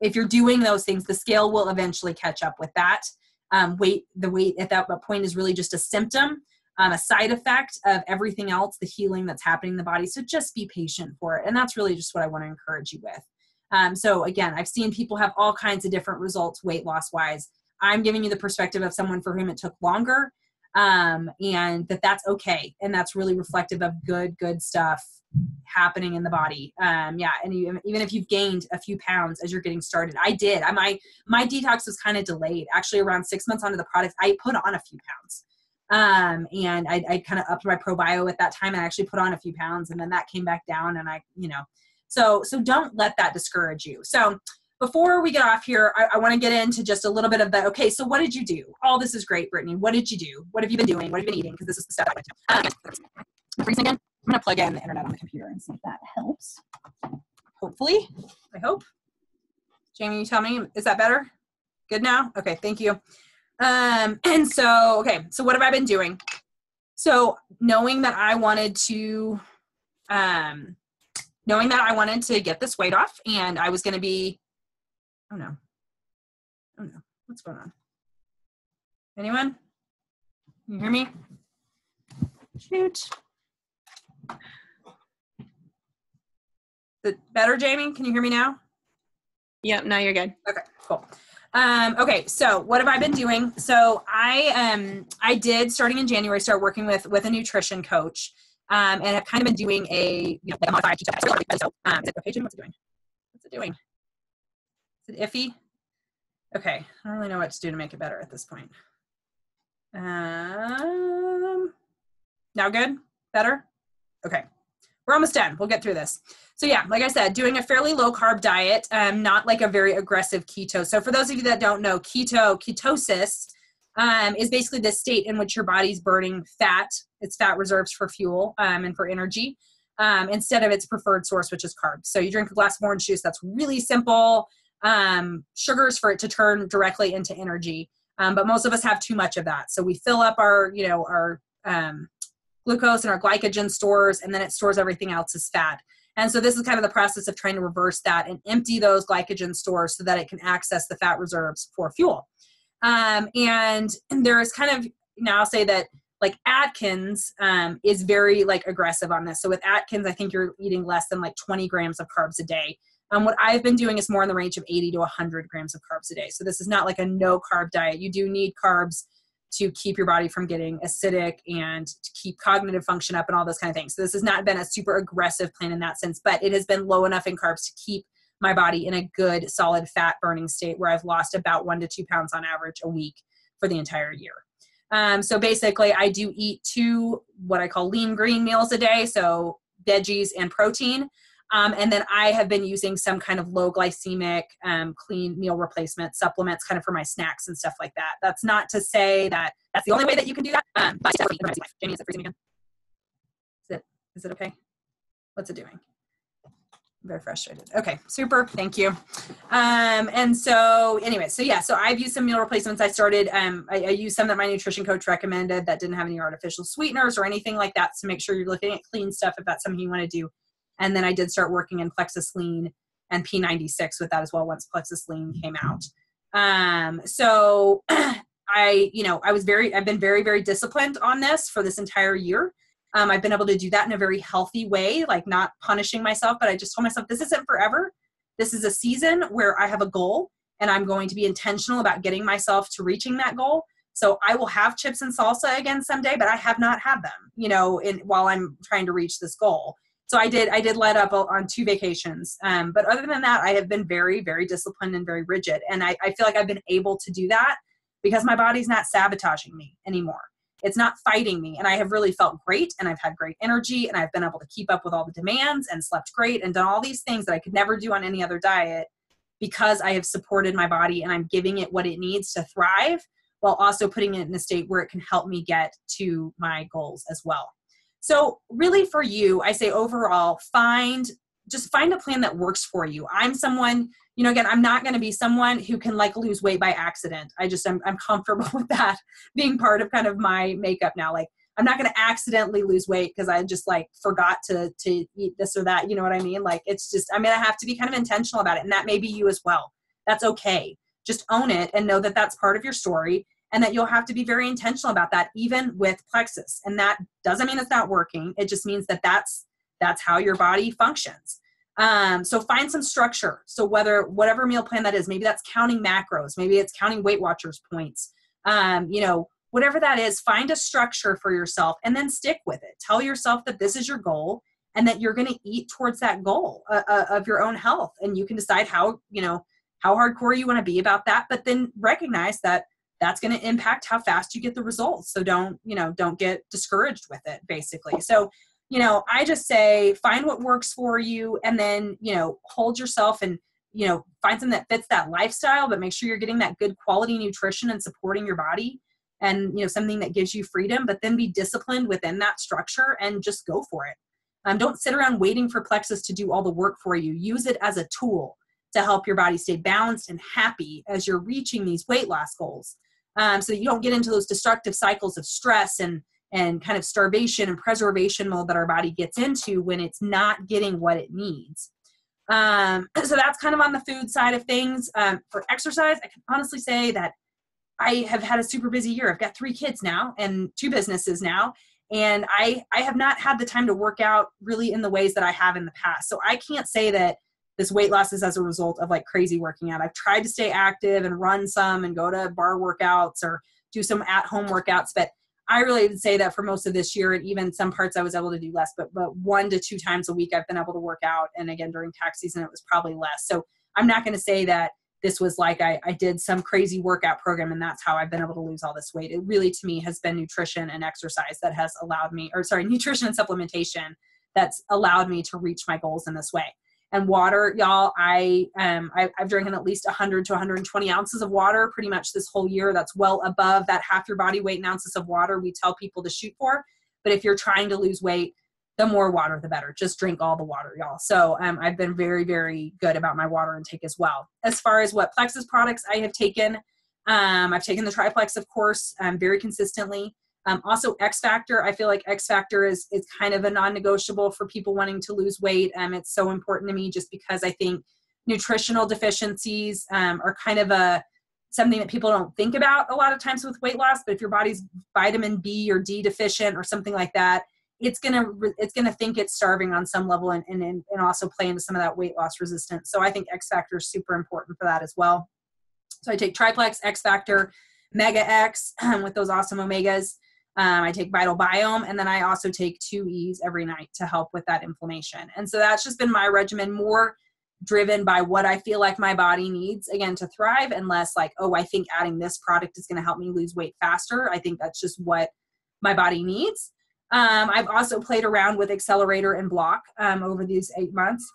If you're doing those things, the scale will eventually catch up with that. The weight at that point is really just a symptom, a side effect of everything else, the healing that's happening in the body. So just be patient for it. And that's really just what I want to encourage you with. So again, I've seen people have all kinds of different results weight loss wise. I'm giving you the perspective of someone for whom it took longer, and that's okay. And that's really reflective of good stuff happening in the body. And even if you've gained a few pounds as you're getting started, I did. My detox was kind of delayed. Actually, around 6 months onto the product, I put on a few pounds. And I kind of upped my ProBio at that time and I actually put on a few pounds, and then that came back down, and so don't let that discourage you. So before we get off here, I want to get into just a little bit of okay, so what did you do? All this is great, Brittany. What did you do? What have you been doing? What have you been eating? Because this is the stuff I went to. Freezing again. I'm going to plug in the internet on the computer and see if that helps. Hopefully. I hope. Jamie, you tell me, is that better? Good now? Okay, thank you. So what have I been doing? So knowing that I wanted to get this weight off, and I was going to be, oh no, what's going on? Anyone? Can you hear me? Shoot. Is it better, Jamie? Can you hear me now? Yep, now you're good. Okay, cool. Okay, so what have I been doing? So I did, starting in January, start working with a nutrition coach, and I've kind of been doing a modified keto. Is it okay, what's it doing? What's it doing? Is it iffy? Okay, I don't really know what to do to make it better at this point. Now good? Better? Okay. We're almost done. We'll get through this. So yeah, like I said, doing a fairly low carb diet, not like a very aggressive keto. So for those of you that don't know, ketosis is basically the state in which your body's burning fat. It's fat reserves for fuel and for energy instead of its preferred source, which is carbs. So you drink a glass of orange juice. That's really simple. Sugars for it to turn directly into energy. But most of us have too much of that. So we fill up our glucose and our glycogen stores, and then it stores everything else as fat. And so this is kind of the process of trying to reverse that and empty those glycogen stores so that it can access the fat reserves for fuel. And there is kind of, now I'll say that like Atkins is very like aggressive on this. So with Atkins, I think you're eating less than like 20 grams of carbs a day. What I've been doing is more in the range of 80 to 100 grams of carbs a day. So this is not like a no carb diet. You do need carbs to keep your body from getting acidic and to keep cognitive function up and all those kind of things. So this has not been a super aggressive plan in that sense, but it has been low enough in carbs to keep my body in a good solid fat burning state where I've lost about 1 to 2 pounds on average a week for the entire year. So basically I do eat 2 what I call lean green meals a day. So veggies and protein. And then I have been using some kind of low glycemic, clean meal replacement supplements kind of for my snacks and stuff like that. That's not to say that that's the only way that you can do that. But Jamie, is it freezing again? Is it okay? What's it doing? I'm very frustrated. Okay, super. Thank you. And so anyway, so I've used some meal replacements. I started, I used some that my nutrition coach recommended that didn't have any artificial sweeteners or anything like that. So make sure you're looking at clean stuff if that's something you want to do. And then I did start working in Plexus Lean and P96 with that as well once Plexus Lean came out. So I've been very, very disciplined on this for this entire year. I've been able to do that in a very healthy way, like not punishing myself, but I just told myself this isn't forever. This is a season where I have a goal and I'm going to be intentional about getting myself to reaching that goal. So I will have chips and salsa again someday, but I have not had them, while I'm trying to reach this goal. So I did let up on 2 vacations. But other than that, I have been very, very disciplined and very rigid. And I feel like I've been able to do that because my body's not sabotaging me anymore. It's not fighting me. And I have really felt great. And I've had great energy. And I've been able to keep up with all the demands and slept great and done all these things that I could never do on any other diet because I have supported my body and I'm giving it what it needs to thrive while also putting it in a state where it can help me get to my goals as well. So really for you, I say overall, just find a plan that works for you. I'm someone, again, I'm not going to be someone who can like lose weight by accident. I'm comfortable with that being part of kind of my makeup now. Like I'm not going to accidentally lose weight because I just like forgot to eat this or that. You know what I mean? Like it's just, I'm going to have to be kind of intentional about it. And that may be you as well. That's okay. Just own it and know that that's part of your story and that you'll have to be very intentional about that, even with Plexus. And that doesn't mean it's not working. It just means that that's how your body functions. So find some structure. So whatever meal plan that is, maybe that's counting macros, maybe it's counting Weight Watchers points, whatever that is, find a structure for yourself and then stick with it. Tell yourself that this is your goal and that you're going to eat towards that goal of your own health. And you can decide how hardcore you want to be about that, but then recognize that that's going to impact how fast you get the results. So don't get discouraged with it, basically. So, I just say find what works for you and then, hold yourself and, find something that fits that lifestyle, but make sure you're getting that good quality nutrition and supporting your body and, something that gives you freedom, but then be disciplined within that structure and just go for it. Don't sit around waiting for Plexus to do all the work for you. Use it as a tool to help your body stay balanced and happy as you're reaching these weight loss goals. So that you don't get into those destructive cycles of stress and kind of starvation and preservation mode that our body gets into when it's not getting what it needs. So that's kind of on the food side of things. For exercise, I can honestly say that I have had a super busy year. I've got 3 kids now and 2 businesses now. And I have not had the time to work out really in the ways that I have in the past. So I can't say that this weight loss is as a result of like crazy working out. I've tried to stay active and run some and go to bar workouts or do some at-home workouts, but I really would say that for most of this year, and even some parts I was able to do less, but 1 to 2 times a week I've been able to work out. And again, during tax season, it was probably less. So I'm not going to say that this was like I did some crazy workout program and that's how I've been able to lose all this weight. It really, to me, has been nutrition and exercise that has allowed me, nutrition and supplementation that's allowed me to reach my goals in this way. And water, y'all, I've drinking at least 100 to 120 ounces of water pretty much this whole year. That's well above that half your body weight in ounces of water we tell people to shoot for. But if you're trying to lose weight, the more water, the better. Just drink all the water, y'all. So I've been very, very good about my water intake as well. As far as what Plexus products I have taken, I've taken the Triplex, of course, very consistently. Also X Factor, I feel like X Factor is kind of a non-negotiable for people wanting to lose weight. It's so important to me just because I think nutritional deficiencies are kind of something that people don't think about a lot of times with weight loss. But if your body's vitamin B or D deficient or something like that, it's gonna think it's starving on some level and also play into some of that weight loss resistance. So I think X Factor is super important for that as well. So I take Triplex, X Factor, Mega X with those awesome omegas. I take Vital Biome, and then I also take 2Es every night to help with that inflammation. And so that's just been my regimen, more driven by what I feel like my body needs, again, to thrive, and less like, oh, I think adding this product is going to help me lose weight faster. I think that's just what my body needs. I've also played around with Accelerator and Block over these 8 months.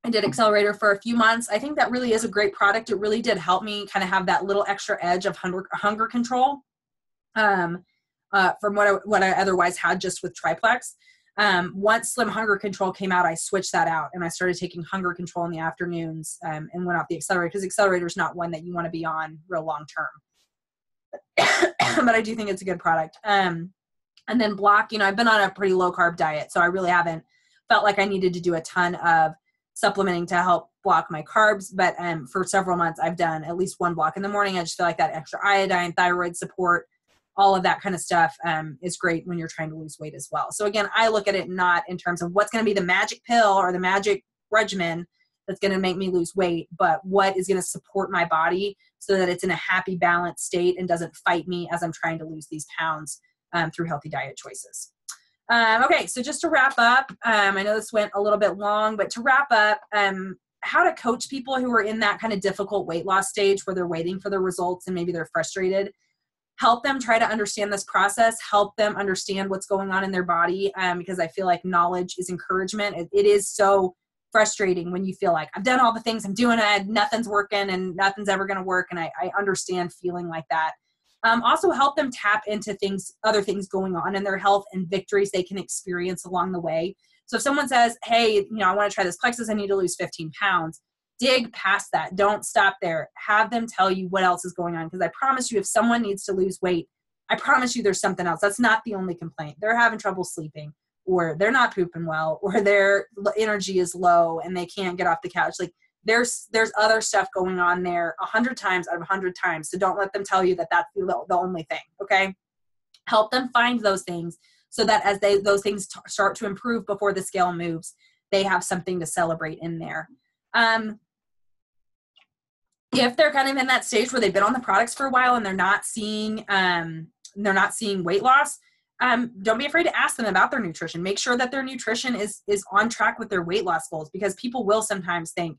I did Accelerator for a few months. I think that really is a great product. It really did help me kind of have that little extra edge of hunger control. From what I otherwise had just with Triplex. Once Slim Hunger Control came out, I switched that out and I started taking Hunger Control in the afternoons and went off the Accelerator because Accelerator is not one that you want to be on real long term. But I do think it's a good product. And then Block, I've been on a pretty low carb diet, so I really haven't felt like I needed to do a ton of supplementing to help block my carbs. But for several months, I've done at least 1 block in the morning. I just feel like that extra iodine, thyroid support, all of that kind of stuff is great when you're trying to lose weight as well. So again, I look at it not in terms of what's going to be the magic pill or the magic regimen that's going to make me lose weight, but what is going to support my body so that it's in a happy, balanced state and doesn't fight me as I'm trying to lose these pounds through healthy diet choices. Okay, so just to wrap up, I know this went a little bit long, but to wrap up, how to coach people who are in that kind of difficult weight loss stage where they're waiting for the results and maybe they're frustrated. Help them try to understand this process, help them understand what's going on in their body, because I feel like knowledge is encouragement. It is so frustrating when you feel like I've done all the things I'm doing, nothing's working and nothing's ever going to work. And I understand feeling like that. Also help them tap into other things going on in their health and victories they can experience along the way. So if someone says, hey, I want to try this Plexus, I need to lose 15 pounds, dig past that. Don't stop there. Have them tell you what else is going on. Because I promise you, if someone needs to lose weight, I promise you there's something else. That's not the only complaint. They're having trouble sleeping, or they're not pooping well, or their energy is low and they can't get off the couch. Like there's other stuff going on there 100 times out of 100 times. So don't let them tell you that that's the only thing. Okay. Help them find those things so that as those things start to improve before the scale moves, they have something to celebrate in there. If they're kind of in that stage where they've been on the products for a while and they're not seeing weight loss, don't be afraid to ask them about their nutrition. Make sure that their nutrition is on track with their weight loss goals, because people will sometimes think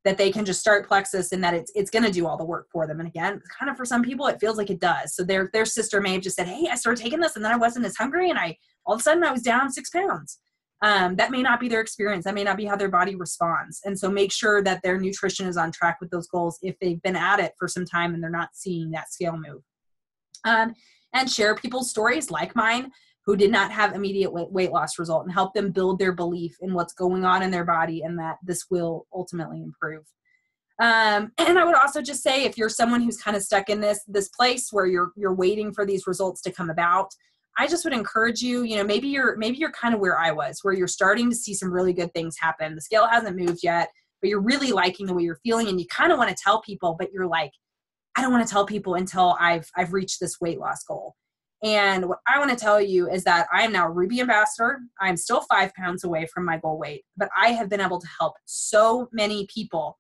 that they can just start Plexus and that it's going to do all the work for them. And again, kind of for some people, it feels like it does. So their sister may have just said, hey, I started taking this and then I wasn't as hungry and all of a sudden I was down 6 pounds. That may not be their experience. That may not be how their body responds. And so make sure that their nutrition is on track with those goals if they've been at it for some time and they're not seeing that scale move. And share people's stories like mine who did not have immediate weight loss result, and help them build their belief in what's going on in their body and that this will ultimately improve. And I would also just say, if you're someone who's kind of stuck in this place where you're waiting for these results to come about, I just would encourage you, maybe you're kind of where I was, where you're starting to see some really good things happen. The scale hasn't moved yet, but you're really liking the way you're feeling, and you kind of want to tell people, but you're like, I don't want to tell people until I've reached this weight loss goal. And what I want to tell you is that I am now a Ruby ambassador. I'm still 5 pounds away from my goal weight, but I have been able to help so many people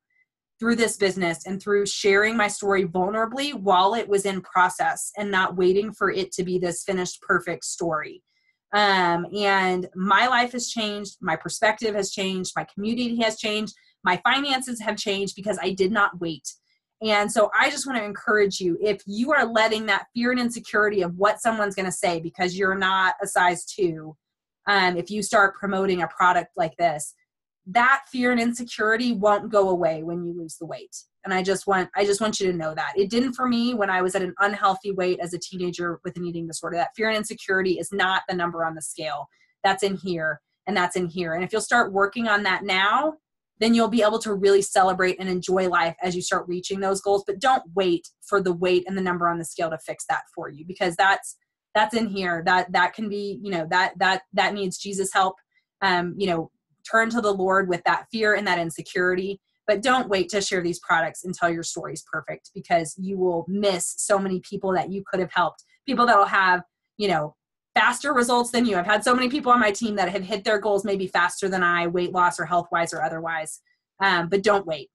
through this business and through sharing my story vulnerably while it was in process and not waiting for it to be this finished, perfect story. And my life has changed. My perspective has changed. My community has changed. My finances have changed because I did not wait. And so I just want to encourage you, if you are letting that fear and insecurity of what someone's going to say because you're not a size 2, if you start promoting a product like this, that fear and insecurity won't go away when you lose the weight. And I just want you to know that. It didn't for me when I was at an unhealthy weight as a teenager with an eating disorder. That fear and insecurity is not the number on the scale. That's in here and that's in here. And if you'll start working on that now, then you'll be able to really celebrate and enjoy life as you start reaching those goals. But don't wait for the weight and the number on the scale to fix that for you, because that's in here. That can be, that needs Jesus' help. Turn to the Lord with that fear and that insecurity, but don't wait to share these products until your story is perfect, because you will miss so many people that you could have helped, people that will have, faster results than you. I've had so many people on my team that have hit their goals maybe faster than I, weight loss or health-wise or otherwise. But don't wait,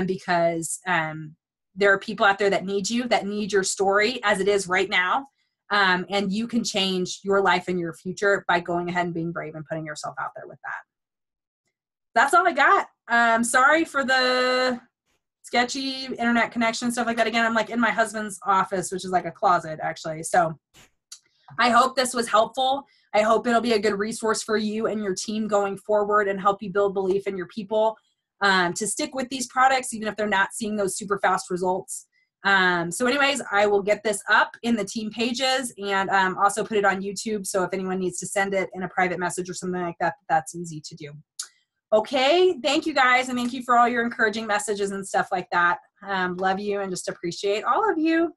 because there are people out there that need you, that need your story as it is right now. And you can change your life and your future by going ahead and being brave and putting yourself out there with that. That's all I got. Sorry for the sketchy internet connection and stuff like that. Again, I'm like in my husband's office, which is like a closet actually. So I hope this was helpful. I hope it'll be a good resource for you and your team going forward and help you build belief in your people to stick with these products, even if they're not seeing those super fast results. So anyways, I will get this up in the team pages and also put it on YouTube. So if anyone needs to send it in a private message or something like that, that's easy to do. Okay. Thank you guys. And thank you for all your encouraging messages and stuff like that. Love you and just appreciate all of you.